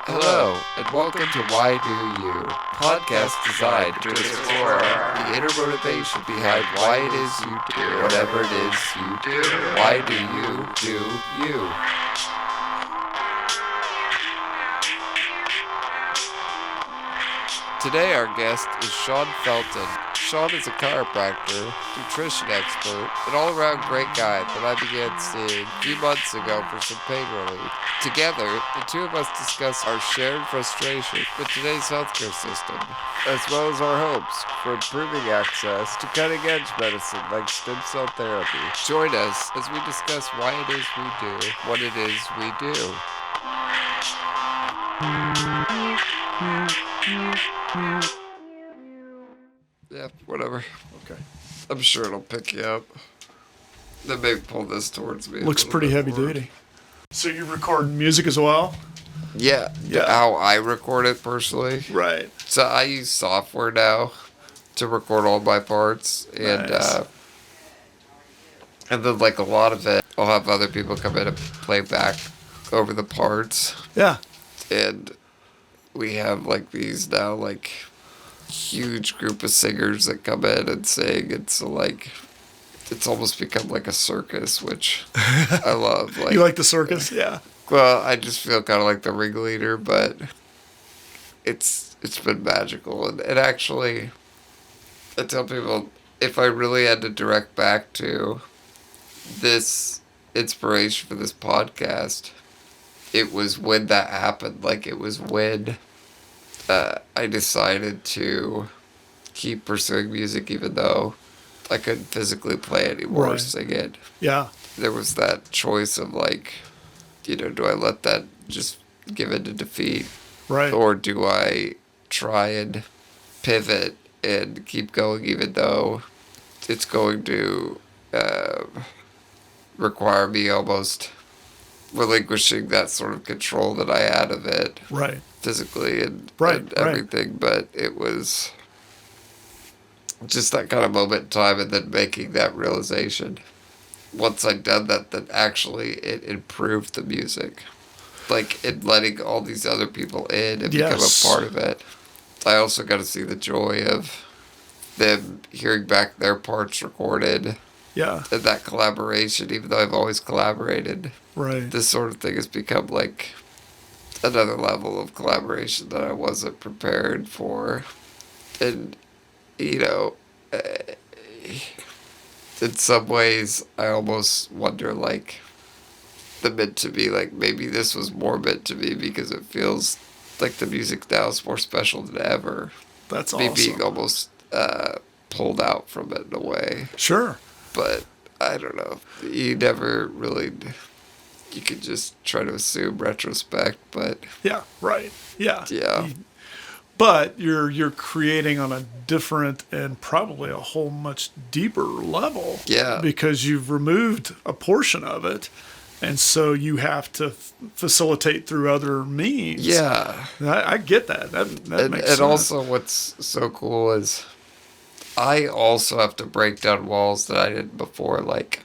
Hello, and welcome to Why Do You, podcast designed to explore the inner motivation behind why it is you do whatever it is you do. Why do you? Today our guest is Felton. Sean is a chiropractor, nutrition expert, an all-around great guy that I began seeing a few months ago for some pain relief. Together, the two of us discuss our shared frustration with today's healthcare system, as well as our hopes for improving access to cutting-edge medicine like stem cell therapy. Join us as we discuss why it is we do what it is we do. Yeah, whatever. Okay. I'm sure it'll pick you up. Then maybe pull this towards me. Looks pretty heavy duty. So you record music as well? Yeah. How I record it personally. Right. So I use software now to record all my parts. And nice. And then like a lot of it, I'll have other people come in and play back over the parts. Yeah. And we have like these now like huge group of singers that come in and sing. It's like it's almost become like a circus, which I love. Like, you like the circus? Yeah. Well, I just feel kind of like the ringleader, but it's been magical. And actually, I tell people, if I really had to direct back to this inspiration for this podcast, it was when that happened. Like, it was when I decided to keep pursuing music even though I couldn't physically play anymore or sing it. Yeah. There was that choice of like, do I let that just give in to defeat? Right. Or do I try and pivot and keep going even though it's going to require me almost relinquishing that sort of control that I had of it. Right. Physically and everything. But it was just that kind of moment in time and then making that realization. Once I'd done that, that actually it improved the music. Like, in letting all these other people in and become a part of it. I also got to see the joy of them hearing back their parts recorded. Yeah. And that collaboration, even though I've always collaborated. Right. This sort of thing has become like another level of collaboration that I wasn't prepared for. And, in some ways, I almost wonder, like, the meant to be, like, maybe this was more meant to be because it feels like the music now is more special than ever. That's me awesome. Being almost pulled out from it in a way. Sure. But, I don't know. You never really... You could just try to assume retrospect, but... Yeah, right. Yeah. Yeah. But you're creating on a different and probably a whole much deeper level. Yeah. Because you've removed a portion of it, and so you have to facilitate through other means. Yeah. I get that. That makes sense. And also what's so cool is I also have to break down walls that I didn't before, like,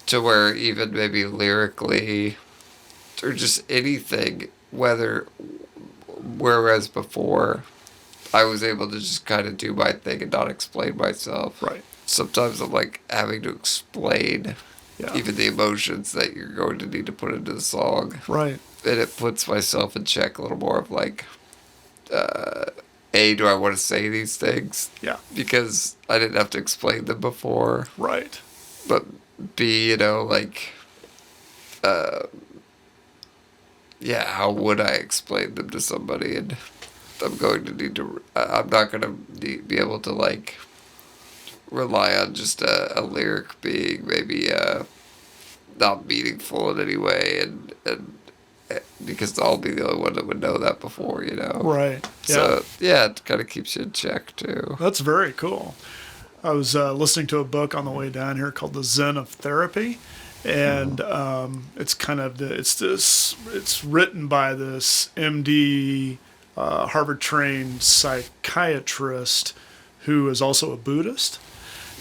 to where even maybe lyrically or just anything, whereas before I was able to just kind of do my thing and not explain myself. Right. Sometimes I'm like having to explain even the emotions that you're going to need to put into the song. Right. And it puts myself in check a little more of like, do I want to say these things? Yeah. Because I didn't have to explain them before. Right. But B, like, how would I explain them to somebody? And I'm going to need to, I'm not going to be able to, like, rely on just a lyric being maybe not meaningful in any way, and because I'll be the only one that would know that before, Right. So, it kind of keeps you in check, too. That's very cool. I was listening to a book on the way down here called The Zen of Therapy, and it's kind of it's written by this MD, Harvard-trained psychiatrist who is also a Buddhist.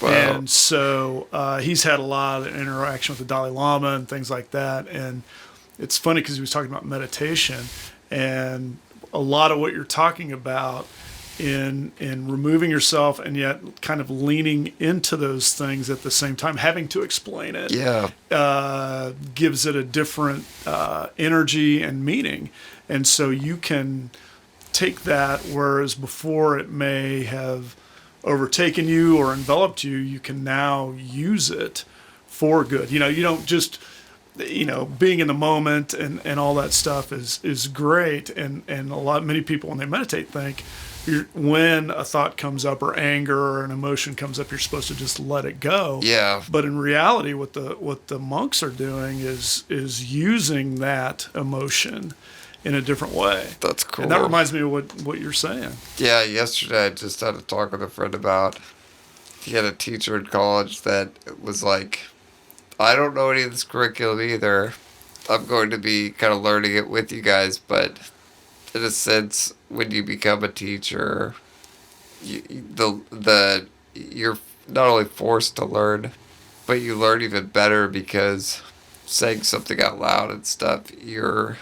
Wow. And so he's had a lot of interaction with the Dalai Lama and things like that. And it's funny because he was talking about meditation. And a lot of what you're talking about in removing yourself and yet kind of leaning into those things at the same time, having to explain it, Yeah. gives it a different energy and meaning. And so you can take that, whereas before it may have overtaken you or enveloped you, you can now use it for good. You don't just, being in the moment and all that stuff is great. And many people when they meditate think when a thought comes up or anger or an emotion comes up, you're supposed to just let it go. Yeah. But in reality, what the monks are doing is using that emotion in a different way. That's cool. And that reminds me of what you're saying. Yeah, yesterday I just had a talk with a friend about, he had a teacher in college that was like, I don't know any of this curriculum either. I'm going to be kind of learning it with you guys, but in a sense, when you become a teacher, you're not only forced to learn, but you learn even better because saying something out loud and stuff, you're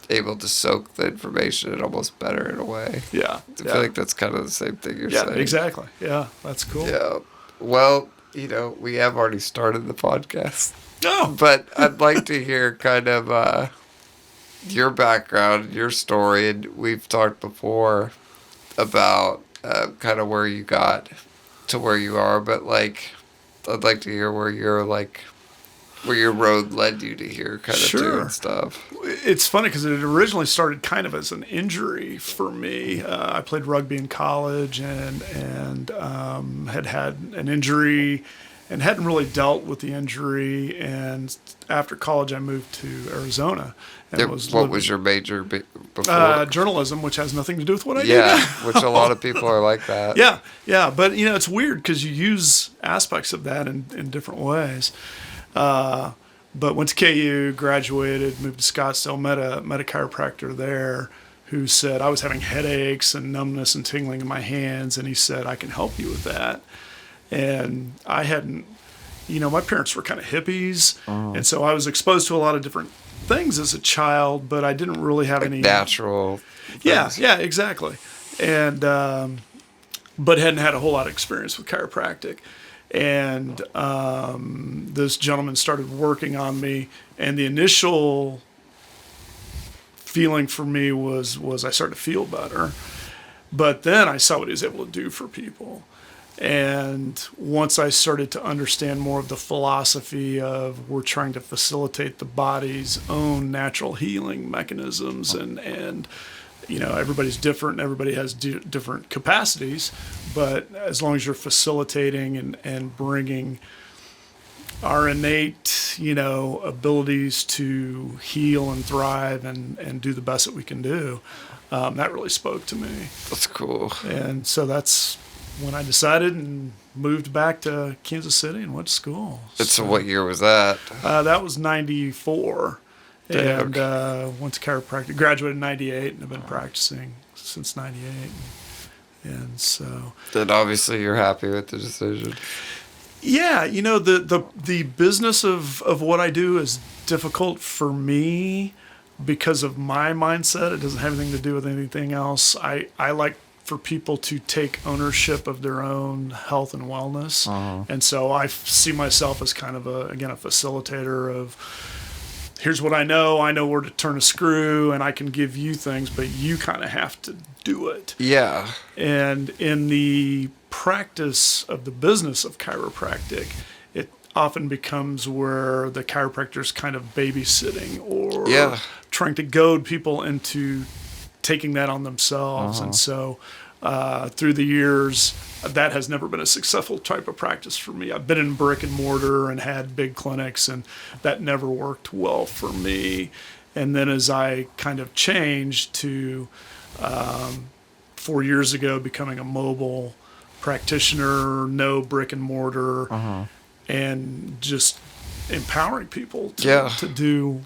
able to soak the information in almost better in a way. Yeah. I feel like that's kind of the same thing you're saying. Yeah, exactly. Yeah, that's cool. Yeah. Well, we have already started the podcast. Oh. But I'd like to hear kind of your background, your story. And we've talked before about kind of where you got to where you are. But, I'd like to hear where your road led you to here kind of Sure. doing stuff. It's funny because it originally started kind of as an injury for me. I played rugby in college and had an injury and hadn't really dealt with the injury. And after college, I moved to Arizona. And What was your major before? Journalism, which has nothing to do with what I do. Yeah, which a lot of people are like that. Yeah. But, it's weird because you use aspects of that in different ways. But went to KU, graduated, moved to Scottsdale, met a chiropractor there who said I was having headaches and numbness and tingling in my hands, and he said, I can help you with that. And I hadn't, my parents were kind of hippies, and so I was exposed to a lot of different things as a child, but I didn't really have any natural things. Yeah, exactly. And but hadn't had a whole lot of experience with chiropractic. And this gentleman started working on me, and the initial feeling for me was I started to feel better. But then I saw what he was able to do for people. And once I started to understand more of the philosophy of we're trying to facilitate the body's own natural healing mechanisms, and everybody's different, everybody has different capacities, but as long as you're facilitating and bringing our innate, abilities to heal and thrive and do the best that we can do, that really spoke to me. That's cool. And so that's when I decided and moved back to Kansas City and went to school. So what year was that? That was 94. And went to chiropractic. Graduated in 98 and have been practicing since 98. And so... Then obviously you're happy with the decision. Yeah, the business of what I do is difficult for me because of my mindset. It doesn't have anything to do with anything else. I like for people to take ownership of their own health and wellness. And so I see myself as kind of a facilitator of... Here's what I know where to turn a screw, and I can give you things, but you kind of have to do it. Yeah. And in the practice of the business of chiropractic, it often becomes where the chiropractor's kind of babysitting or trying to goad people into taking that on themselves. And so through the years, that has never been a successful type of practice for me. I've been in brick and mortar and had big clinics, and that never worked well for me. And then as I kind of changed to 4 years ago becoming a mobile practitioner, no brick and mortar, and just empowering people to do,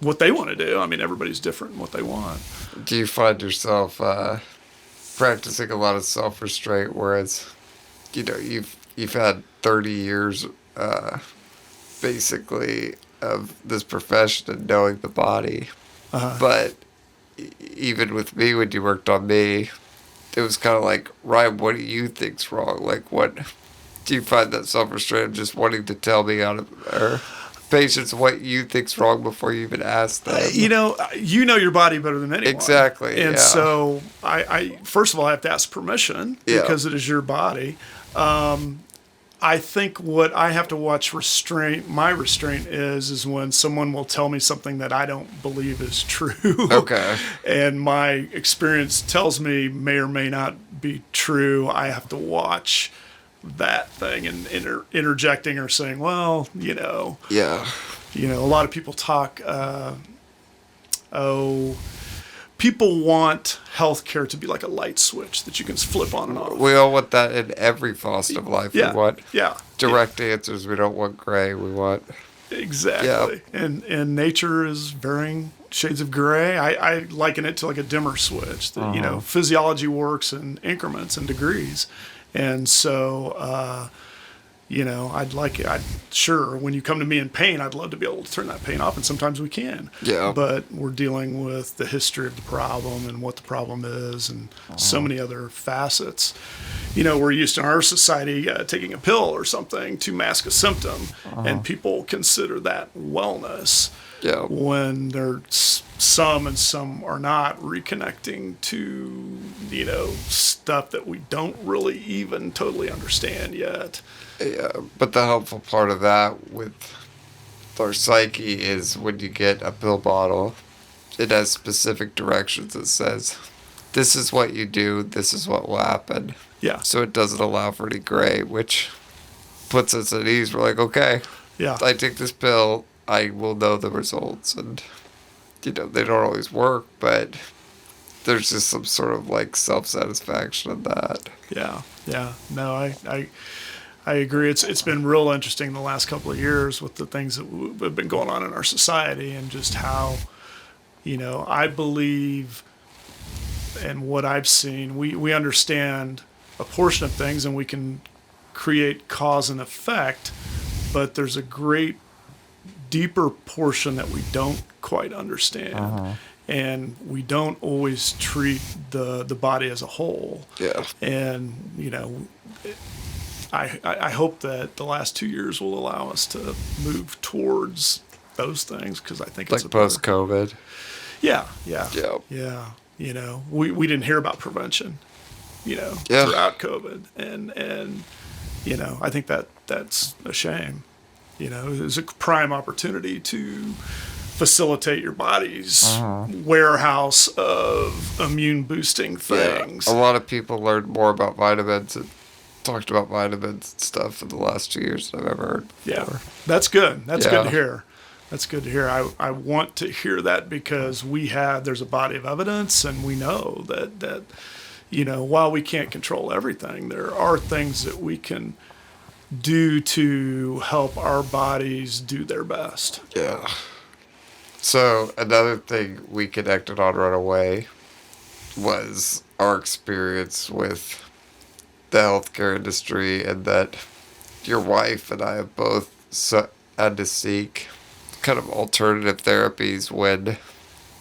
what they want to do. I mean, everybody's different in what they want. Do you find yourself practicing a lot of self-restraint, whereas you've had 30 years basically of this profession and knowing the body, but even with me when you worked on me, it was kind of like, Ryan, what do you think's wrong? Like, what do you find that self-restraint of just wanting to tell me out of, or patients what you think's wrong before you even ask them? You know your body better than anyone. Exactly. And yeah. so I first of all, I have to ask permission Yeah. because it is your body. I think what I have to watch my restraint is when someone will tell me something that I don't believe is true. Okay. And my experience tells me may or may not be true. I have to watch that thing and interjecting or saying, well, Yeah. a lot of people talk, people want healthcare to be like a light switch that you can flip on and off. We all want that in every facet of life. Yeah. We want Yeah. direct answers. We don't want gray. We want... Exactly. Yeah. And nature is varying shades of gray. I liken it to like a dimmer switch. That, physiology works in increments and degrees. And so, sure, when you come to me in pain, I'd love to be able to turn that pain off, and sometimes we can. Yeah. But we're dealing with the history of the problem and what the problem is and so many other facets. We're used in our society taking a pill or something to mask a symptom, and people consider that wellness. Yeah. When there's some and some are not reconnecting to, stuff that we don't really even totally understand yet. Yeah, but the helpful part of that with our psyche is when you get a pill bottle, it has specific directions that says, this is what you do, this is what will happen. Yeah. So it doesn't allow for any gray, which puts us at ease. We're like, okay, Yeah. I take this pill, I will know the results. And, they don't always work, but there's just some sort of like self-satisfaction in that. Yeah. Yeah. No, I agree. It's been real interesting the last couple of years with the things that have been going on in our society and just how, I believe and what I've seen, we understand a portion of things and we can create cause and effect, but there's a great deeper portion that we don't quite understand. And we don't always treat the body as a whole. Yeah. And, I hope that the last 2 years will allow us to move towards those things because I think it's Like post-COVID. Yeah. We didn't hear about prevention, throughout COVID, and I think that's a shame. It was a prime opportunity to facilitate your body's warehouse of immune boosting things. Yeah. A lot of people learned more about vitamins and talked about vitamins and stuff in the last 2 years than I've ever heard before. Yeah, that's good. That's good to hear. That's good to hear. I want to hear that because there's a body of evidence and we know that while we can't control everything, there are things that we can do to help our bodies do their best. Yeah. So another thing we connected on right away was our experience with the healthcare industry, and that your wife and I have both had to seek kind of alternative therapies when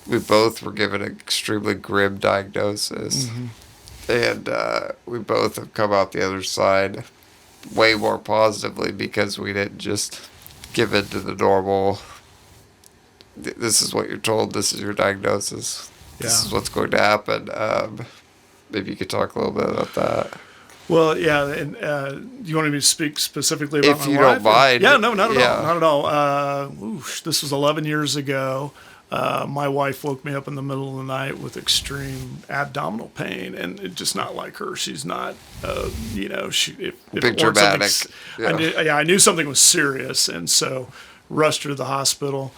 we both were given an extremely grim diagnosis. And we both have come out the other side way more positively because we didn't just give in to the normal, this is what you're told, this is your diagnosis, this is what's going to happen. Maybe you could talk a little bit about that. Well, yeah, and do you want me to speak specifically about if my you wife? don't mind. Yeah, no, not at all. This was 11 years ago. My wife woke me up in the middle of the night with extreme abdominal pain, and it's just not like her. She's not, if big dramatic. I knew something was serious, and so rushed her to the hospital.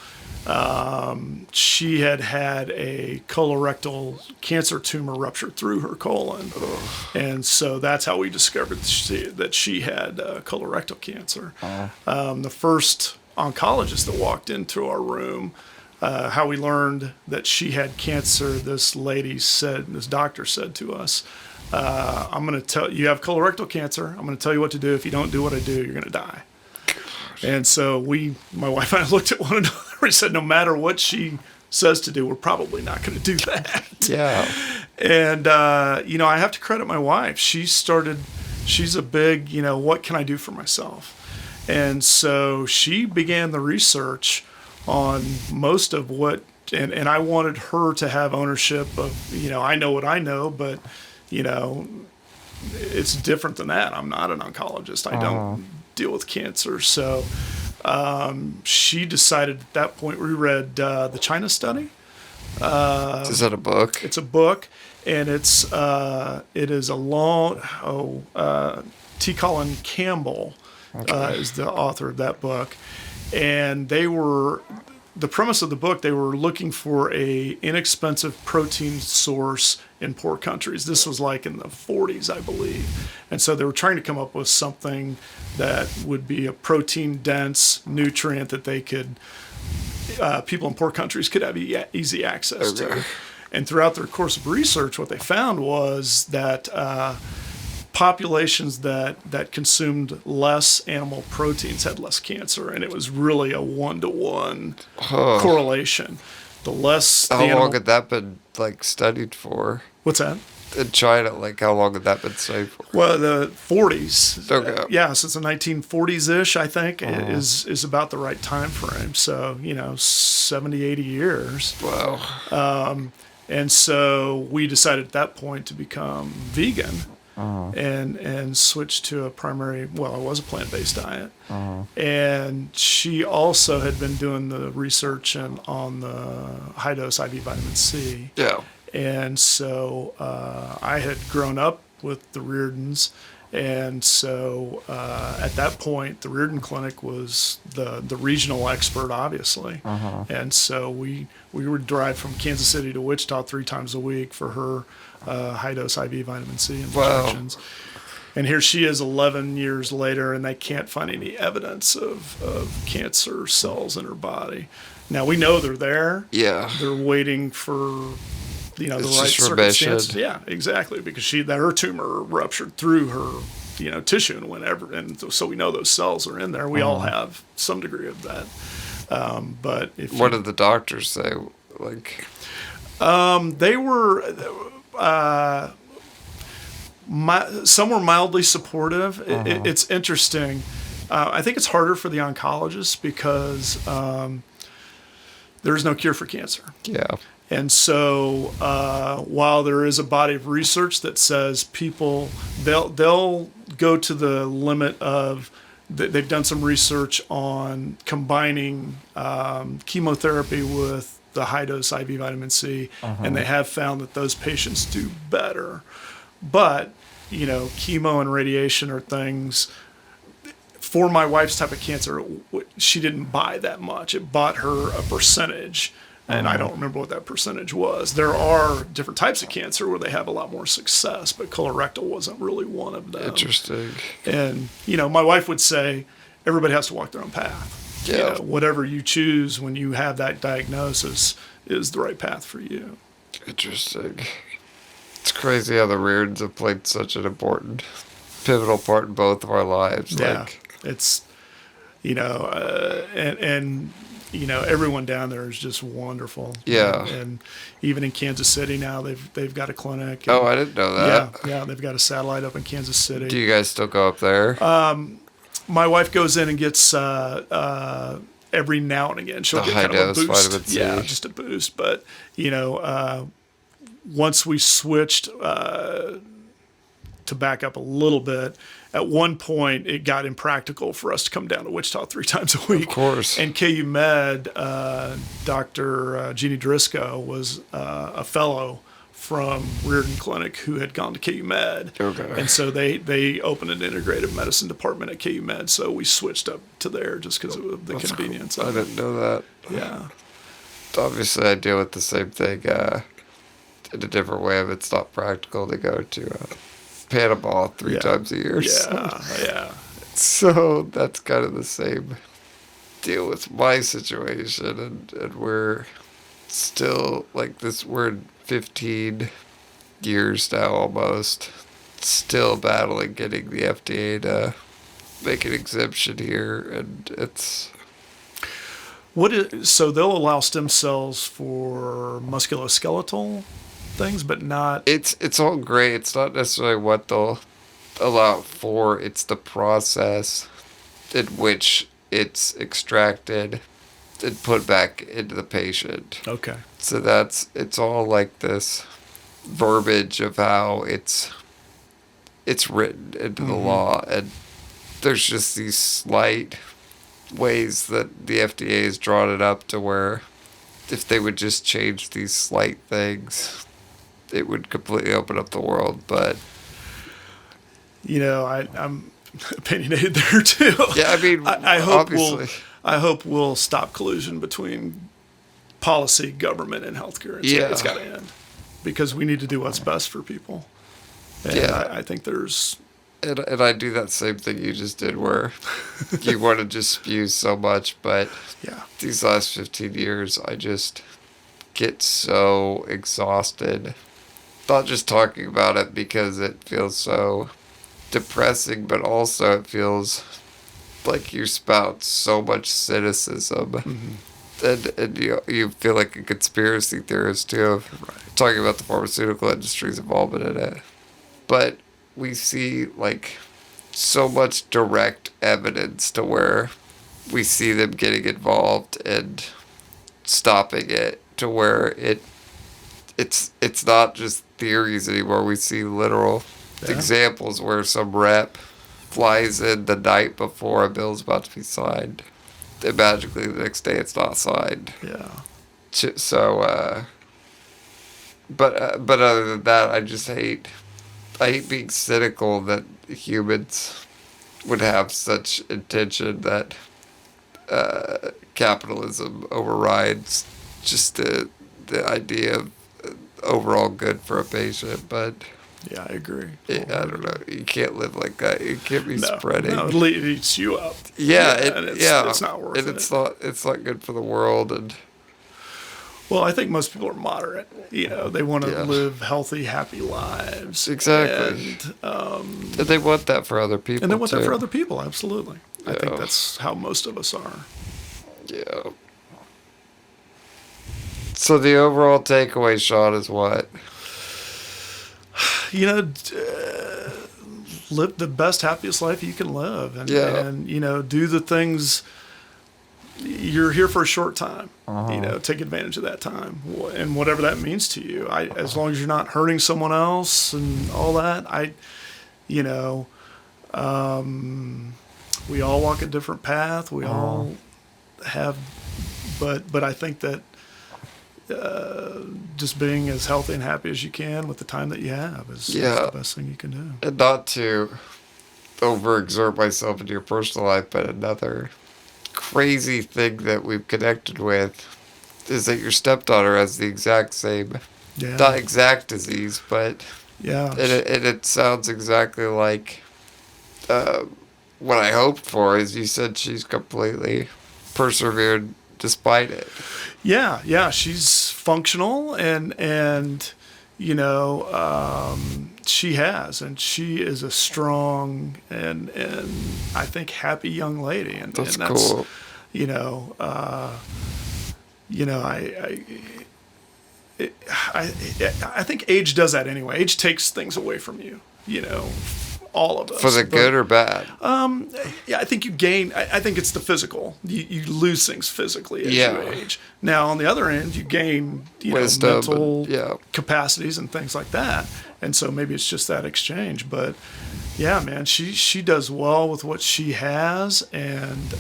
She had a colorectal cancer tumor rupture through her colon. And so that's how we discovered that she had colorectal cancer. The first oncologist that walked into our room, how we learned that she had cancer, this doctor said to us, I'm going to tell you have colorectal cancer. I'm going to tell you what to do. If you don't do what I do, you're going to die. And so my wife and I looked at one another. We said, no matter what she says to do, we're probably not going to do that. Yeah. And, I have to credit my wife. She's a big, what can I do for myself? And so she began the research on most of what, and I wanted her to have ownership of, I know what I know, but, it's different than that. I'm not an oncologist. I don't deal with cancer. So she decided at that point, we read the China study. Is that a book? It's a book, and it is a long. T. Colin Campbell is the author of that book, and the premise of the book. They were looking for a inexpensive protein source in poor countries. This was like in the 40s, I believe, and so they were trying to come up with something that would be a protein-dense nutrient that they could. People in poor countries could have easy access to. And throughout their course of research, what they found was that populations that consumed less animal proteins had less cancer, and it was really a 1-to-1 correlation. The less how long had that been studied for? What's that? In China, how long had that been studied for? Well, the 40s. Okay. Since the 1940s-ish, I think, is about the right time frame. So, 70, 80 years. Wow. And so we decided at that point to become vegan and switch to it was a plant-based diet. And she also had been doing the research on the high-dose IV vitamin C. Yeah. And so I had grown up with the Reardons, and so at that point, the Reardon Clinic was the regional expert, obviously. And so we would drive from Kansas City to Wichita 3 times a week for her high-dose IV vitamin C injections. Wow. And here she is 11 years later, and they can't find any evidence of cancer cells in her body. Now, we know they're there. Yeah. They're waiting for... the right circumstances. Yeah, exactly. Because her tumor ruptured through her, tissue and whenever, and so we know those cells are in there. We all have some degree of that. But what did the doctors say? They were. Some were mildly supportive. It's interesting. I think it's harder for the oncologists because there's no cure for cancer. Yeah. And so while there is a body of research that says people, they'll go to the limit of, they've done some research on combining chemotherapy with the high-dose IV vitamin C, and they have found that those patients do better. But, chemo and radiation are things, for my wife's type of cancer, she didn't buy that much. It bought her a percentage. And I don't remember what that percentage was. There are different types of cancer where they have a lot more success, but colorectal wasn't really one of them. Interesting. And, my wife would say, everybody has to walk their own path. Yeah. Whatever you choose when you have that diagnosis is the right path for you. Interesting. It's crazy how the Reardons have played such an important, pivotal part in both of our lives. Yeah. It's, everyone down there is just wonderful. Yeah. And even in Kansas City now, they've got a clinic. Oh, I didn't know that. Yeah, they've got a satellite up in Kansas City. Do you guys still go up there? My wife goes in and gets every now and again. She'll get kind of a boost. Vitamin C. Yeah, just a boost. But, once we switched to back up a little bit, at one point it got impractical for us to come down to Wichita 3 times a week. Of course. And KU Med, Dr. Jeannie Driscoll was a fellow from Reardon Clinic who had gone to KU Med. Okay. And so they opened an integrative medicine department at KU Med, so we switched up to there just because of the convenience. Cool. I didn't know that. Yeah. Obviously, I deal with the same thing in a different way. If it's not practical to go to Panama 3 times a year. Yeah. So that's kind of the same deal with my situation, and we're still we're 15 years now almost, still battling getting the FDA to make an exemption here, and it's So they'll allow stem cells for musculoskeletal things, but not. It's all great. It's not necessarily what they'll allow it for. It's the process in which it's extracted and put back into the patient. Okay. So it's all like this verbiage of how it's written into the law, and there's just these slight ways that the FDA has drawn it up to where if they would just change these slight things, it would completely open up the world. But I'm opinionated there too. yeah, I mean, I hope obviously, I hope we'll stop collusion between policy, government, and healthcare. It's got to end because we need to do what's best for people. And Yeah. I think there's. and I do that same thing you just did, where you want to just spew so much, but Yeah. these last 15 years, I just get so exhausted. Not just talking about it because it feels so depressing, but also it feels like you spout so much cynicism. And you feel like a conspiracy theorist too, of talking about the pharmaceutical industry's involvement in it. But we see like so much direct evidence to where we see them getting involved and stopping it, to where it's not just theories anymore. We see literal examples where some rep flies in the night before a bill's about to be signed, and magically the next day it's not signed. Yeah. So, but other than that, I hate being cynical that humans would have such intention that capitalism overrides just the idea of overall good for a patient. But Yeah, I agree. I don't know. You can't live like that. You can't be No, spreading. no, it eats you up. Yeah, and it's not worth and it. it's not good for the world. And Well, I think most people are moderate. They want to Yeah. live healthy, happy lives. Exactly. And they want that for other people. And they want too. that for other people, absolutely. I think Yeah. that's how most of us are. Yeah. So the overall takeaway, Sean, is what? Live the best, happiest life you can live. Yeah. And do the things. You're here for a short time. Take advantage of that time, and whatever that means to you. As long as you're not hurting someone else and all that. We all walk a different path. We all have, but I think that just being as healthy and happy as you can with the time that you have is the best thing you can do. And not to overexert myself into your personal life, but another crazy thing that we've connected with is that your stepdaughter has the exact same, not exact disease, but and it sounds exactly like what I hoped for. Is you said she's completely persevered despite it. Yeah, she's functional and she has, and she is a strong and I think happy young lady, and That's cool. I think age does that anyway. Age takes things away from you. All of us. For the good or bad? Yeah, I think you gain. I think it's the physical. You lose things physically as you age. Now, on the other end, you gain Wisdom mental capacities and things like that. And so maybe it's just that exchange. But yeah, man, she does well with what she has, and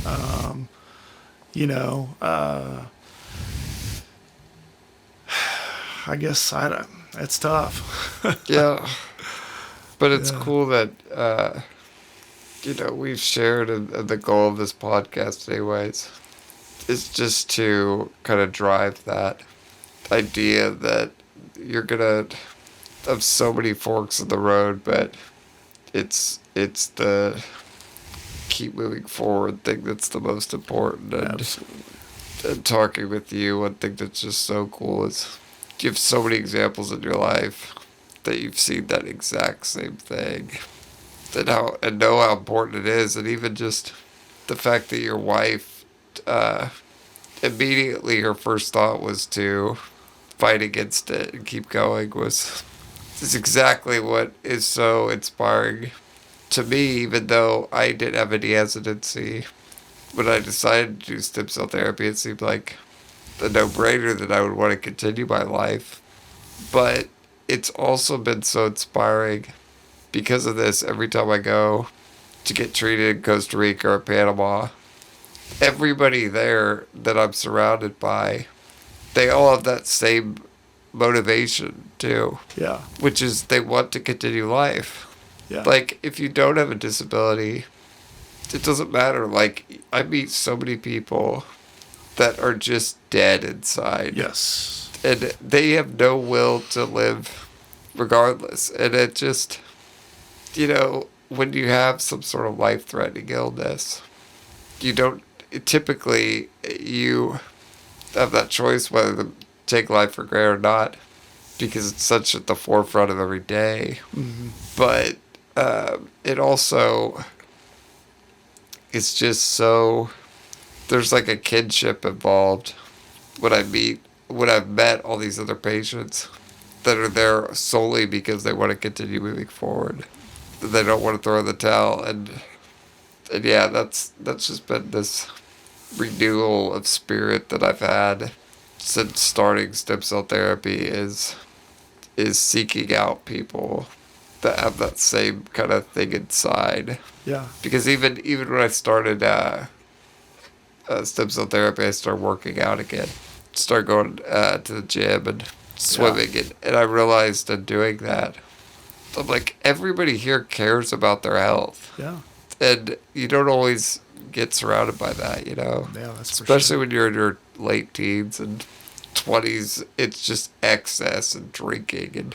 I guess it's tough. Yeah. But it's cool that, we've shared, and the goal of this podcast anyways, is just to kind of drive that idea that you're going to have so many forks in the road, but it's the keep moving forward thing that's the most important. And talking with you, one thing that's just so cool is you have so many examples in your life that you've seen that exact same thing, and know how important it is, and even just the fact that your wife immediately her first thought was to fight against it and keep going is exactly what is so inspiring to me, even though I didn't have any hesitancy. When I decided to do stem cell therapy, it seemed like a no-brainer that I would want to continue my life. But it's also been so inspiring because of this. Every time I go to get treated in Costa Rica or Panama, everybody there that I'm surrounded by, they all have that same motivation too, Yeah. which is they want to continue life. Yeah. Like, if you don't have a disability, it doesn't matter. Like, I meet so many people that are just dead inside. Yes. And they have no will to live regardless. And it just, when you have some sort of life threatening illness, you don't, typically, you have that choice whether to take life for granted or not because it's such at the forefront of every day. Mm-hmm. But it also, it's just so, there's like a kinship involved when I've met all these other patients that are there solely because they want to continue moving forward. They don't want to throw in the towel. And yeah, that's just been this renewal of spirit that I've had since starting stem cell therapy is seeking out people that have that same kind of thing inside. Yeah. Because even when I started stem cell therapy, I started working out again. Started going to the gym and swimming, and I realized in doing that, I'm like, everybody here cares about their health. Yeah. And you don't always get surrounded by that, Yeah, that's Especially for sure. when you're in your late teens and 20s, it's just excess and drinking and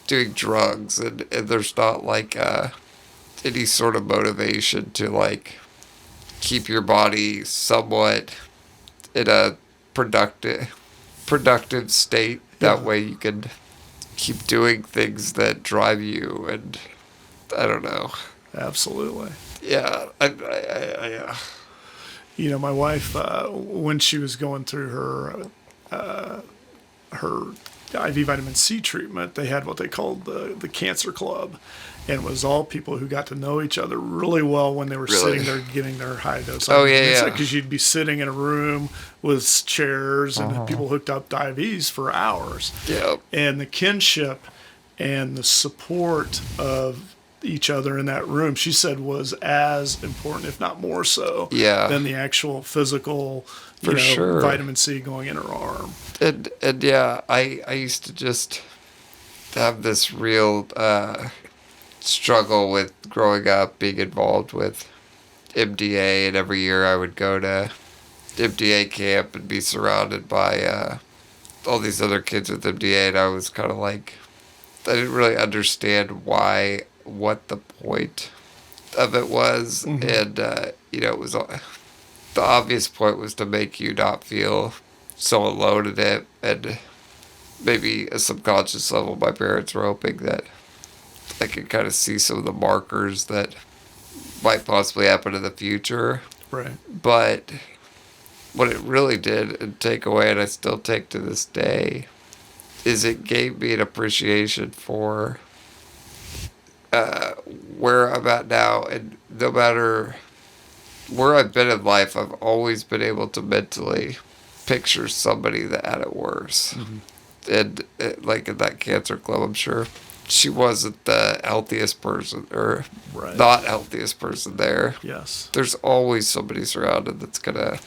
doing drugs, and there's not like any sort of motivation to like keep your body somewhat in a productive state. That Yeah. way you can keep doing things that drive you, and I don't know. Absolutely. Yeah, yeah. My wife, when she was going through her IV vitamin C treatment, they had what they called the Cancer Club, and it was all people who got to know each other really well when they were Really? sitting there getting their high dose. Oh, yeah. Because you'd be sitting in a room with chairs and people hooked up to IVs for hours, Yeah. and the kinship and the support of each other in that room, she said, was as important, if not more so, Yeah. than the actual physical, For sure. vitamin C going in her arm. And yeah, I used to just have this real struggle with growing up, being involved with MDA, and every year I would go to MDA camp and be surrounded by all these other kids with MDA, and I was kind of like, I didn't really understand what the point of it was, and it was the obvious point was to make you not feel so alone in it, and maybe a subconscious level, my parents were hoping that I could kind of see some of the markers that might possibly happen in the future. Right. But what it really did and take away, and I still take to this day, is it gave me an appreciation for where I'm at now, and no matter where I've been in life, I've always been able to mentally picture somebody that had it worse. And like in that Cancer Club, I'm sure she wasn't the healthiest person or Right. not healthiest person there. Yes. There's always somebody surrounded that's gonna,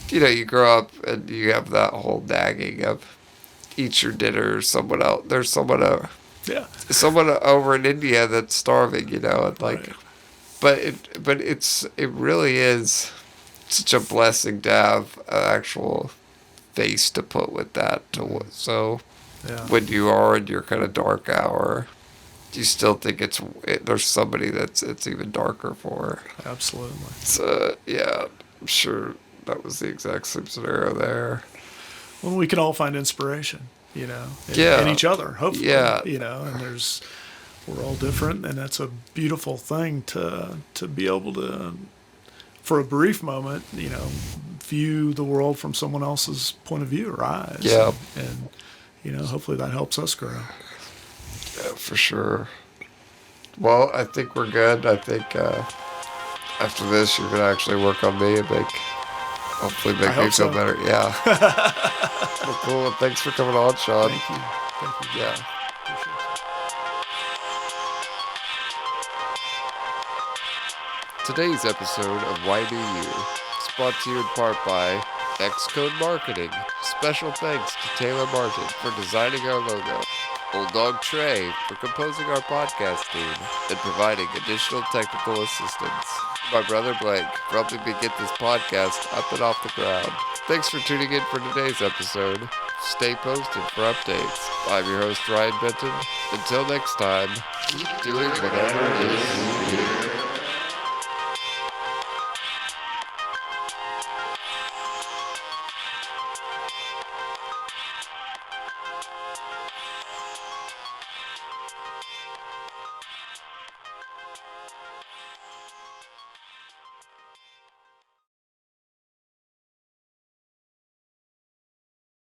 you grow up and you have that whole nagging of eat your dinner, or someone else. There's someone Yeah. over in India that's starving, and like, Right. but it really is such a blessing to have an actual face to put with that. So Yeah. when you are in your kind of dark hour, you still think there's somebody it's even darker for. Absolutely. So yeah, I'm sure that was the exact same scenario there. Well, we can all find inspiration, in Yeah. each other, hopefully. Yeah. And we're all different, and that's a beautiful thing to be able to, for a brief moment, view the world from someone else's point of view or eyes. Yeah. And hopefully that helps us grow. Yeah, for sure. Well, I think we're good. I think after this, you're going to actually work on me and hopefully make me feel better. Yeah. Well, cool. Well, thanks for coming on, Sean. Thank you. Yeah. Appreciate it. Today's episode of Why Do You is brought to you in part by Xcode Marketing. Special thanks to Taylor Martin for designing our logo, Old Dog Trey for composing our podcast theme and providing additional technical assistance, my brother Blake for helping me get this podcast up and off the ground. Thanks for tuning in for today's episode. Stay posted for updates. I'm your host, Ryan Benton. Until next time, keep doing whatever it is you do.